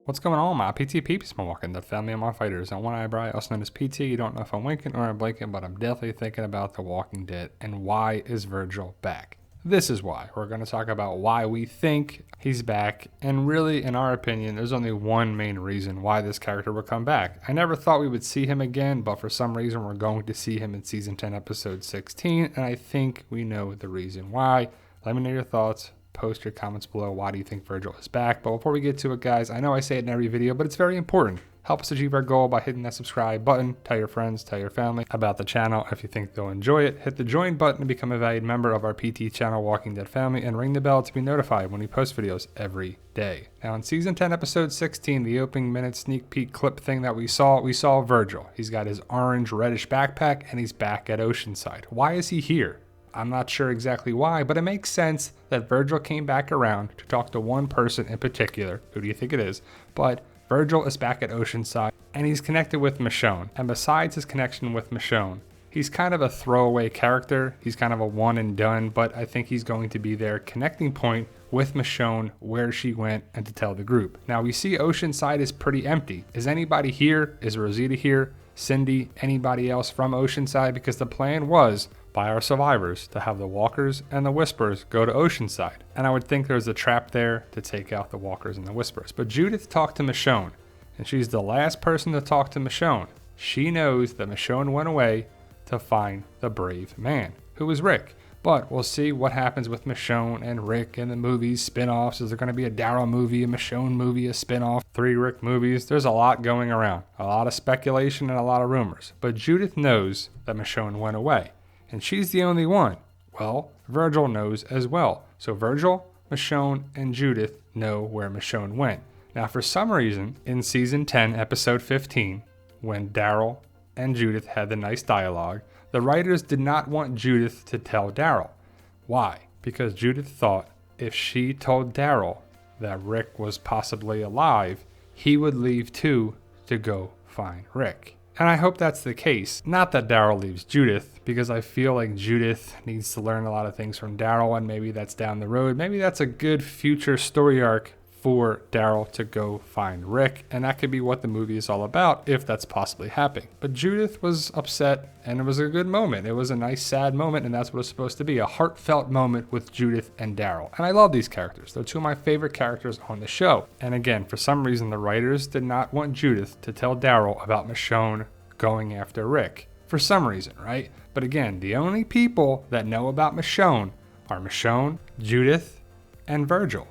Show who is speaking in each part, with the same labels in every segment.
Speaker 1: What's going on, my PT peeps? I'm walking the family of my fighters. On one eyebrow, also known as PT. You don't know if I'm winking or I'm blinking, but I'm definitely thinking about The Walking Dead. And why is Virgil back? This is why. We're going to talk about why we think he's back. And really, in our opinion, there's only one main reason why this character will come back. I never thought we would see him again, but for some reason, we're going to see him in Season 10, Episode 16. And I think we know the reason why. Let me know your thoughts. Post your comments below. Why do you think Virgil is back? But before we get to it, guys, I know I say it in every video, but it's very important. Help us achieve our goal by hitting that subscribe button. Tell your friends, tell your family about the channel if you think they'll enjoy it. Hit the join button to become a valued member of our PT channel, Walking Dead family, and ring the bell to be notified when we post videos every day. Now, in Season 10, Episode 16, the opening minute sneak peek clip thing that we saw Virgil. He's got his orange reddish backpack, and he's back at Oceanside. Why is he here? I'm not sure exactly why, but it makes sense that Virgil came back around to talk to one person in particular. Who do you think it is? But Virgil is back at Oceanside, and he's connected with Michonne. And besides his connection with Michonne, he's kind of a throwaway character. He's kind of a one and done, but I think he's going to be their connecting point with Michonne, where she went, and to tell the group. Now, we see Oceanside is pretty empty. Is anybody here? Is Rosita here? Cindy? Anybody else from Oceanside? Because the plan was, by our survivors, to have the Walkers and the Whispers go to Oceanside. And I would think there's a trap there to take out the Walkers and the Whispers. But Judith talked to Michonne, and she's the last person to talk to Michonne. She knows that Michonne went away to find the brave man, who was Rick. But we'll see what happens with Michonne and Rick in the movies, spin-offs. Is there going to be a Daryl movie, a Michonne movie, a spin-off, 3 Rick movies? There's a lot going around, a lot of speculation and a lot of rumors. But Judith knows that Michonne went away. And she's the only one. Well, Virgil knows as well. So Virgil, Michonne, and Judith know where Michonne went. Now, for some reason, in Season 10, Episode 15, when Daryl and Judith had the nice dialogue, the writers did not want Judith to tell Daryl. Why? Because Judith thought if she told Daryl that Rick was possibly alive, he would leave too to go find Rick. And I hope that's the case. Not that Daryl leaves Judith, because I feel like Judith needs to learn a lot of things from Daryl, and maybe that's down the road. Maybe that's a good future story arc for Daryl to go find Rick, and that could be what the movie is all about, if that's possibly happening. But Judith was upset, and it was a good moment. It was a nice, sad moment, and that's what it's supposed to be, a heartfelt moment with Judith and Daryl. And I love these characters. They're two of my favorite characters on the show. And again, for some reason, the writers did not want Judith to tell Daryl about Michonne going after Rick. For some reason, right? But again, the only people that know about Michonne are Michonne, Judith, and Virgil.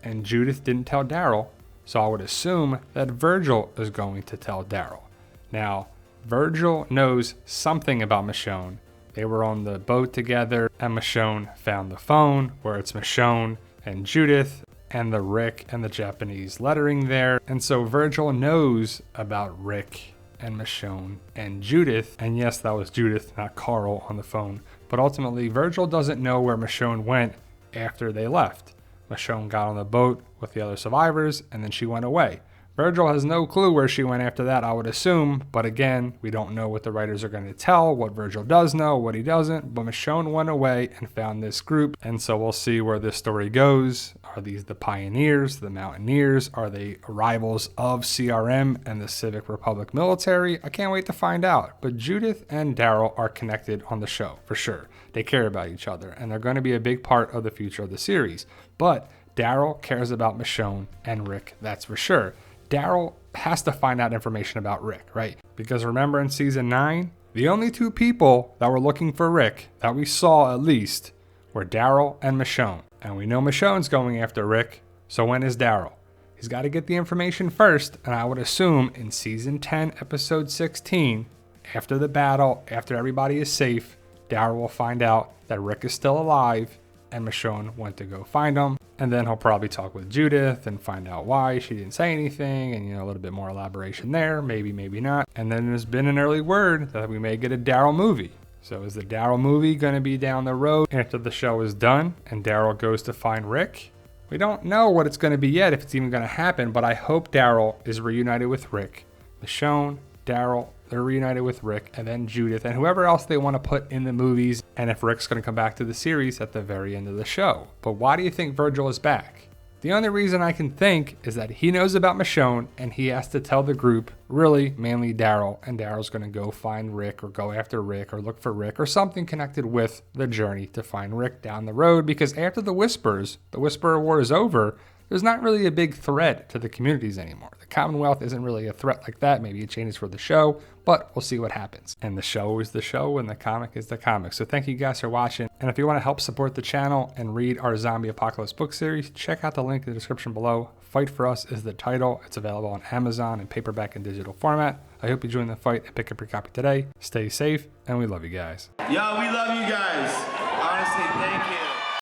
Speaker 1: And Judith didn't tell Daryl, so I would assume that Virgil is going to tell Daryl. Now, Virgil knows something about Michonne. They were on the boat together, and Michonne found the phone where it's Michonne and Judith and the Rick and the Japanese lettering there. And so Virgil knows about Rick and Michonne and Judith. And yes, that was Judith, not Carl, on the phone. But ultimately, Virgil doesn't know where Michonne went after they left. Michonne got on the boat with the other survivors, and then she went away. Virgil has no clue where she went after that, I would assume. But again, we don't know what the writers are going to tell, what Virgil does know, what he doesn't. But Michonne went away and found this group. And so we'll see where this story goes. Are these the pioneers, the mountaineers? Are they rivals of CRM and the Civic Republic military? I can't wait to find out. But Judith and Daryl are connected on the show, for sure. They care about each other, and they're going to be a big part of the future of the series. But Daryl cares about Michonne and Rick, that's for sure. Daryl has to find out information about Rick, right? Because remember in Season 9, the only 2 people that were looking for Rick, that we saw at least, were Daryl and Michonne. And we know Michonne's going after Rick, so when is Daryl? He's got to get the information first, and I would assume in Season 10, Episode 16, after the battle, after everybody is safe, Daryl will find out that Rick is still alive, and Michonne went to go find him. And then he'll probably talk with Judith and find out why she didn't say anything, and a little bit more elaboration there, maybe not. And then there's been an early word that we may get a Daryl movie. So is the Daryl movie going to be down the road after the show is done and Daryl goes to find Rick? We don't know what it's going to be yet, if it's even going to happen, but I hope Daryl is reunited with Rick. Michonne, Daryl, they're reunited with Rick, and then Judith, and whoever else they want to put in the movies, and if Rick's going to come back to the series at the very end of the show. But why do you think Virgil is back? The only reason I can think is that he knows about Michonne and he has to tell the group, really mainly Daryl, and Daryl's going to go find Rick or go after Rick or look for Rick or something connected with the journey to find Rick down the road, because after the Whisperer War is over, there's not really a big threat to the communities anymore. The Commonwealth isn't really a threat like that. Maybe it changes for the show, but we'll see what happens. And the show is the show and the comic is the comic. So thank you guys for watching. And if you want to help support the channel and read our Zombie Apocalypse book series, check out the link in the description below. Fight for Us is the title. It's available on Amazon in paperback and digital format. I hope you join the fight and pick up your copy today. Stay safe, and we love you guys.
Speaker 2: Yo, we love you guys. Honestly, thank you.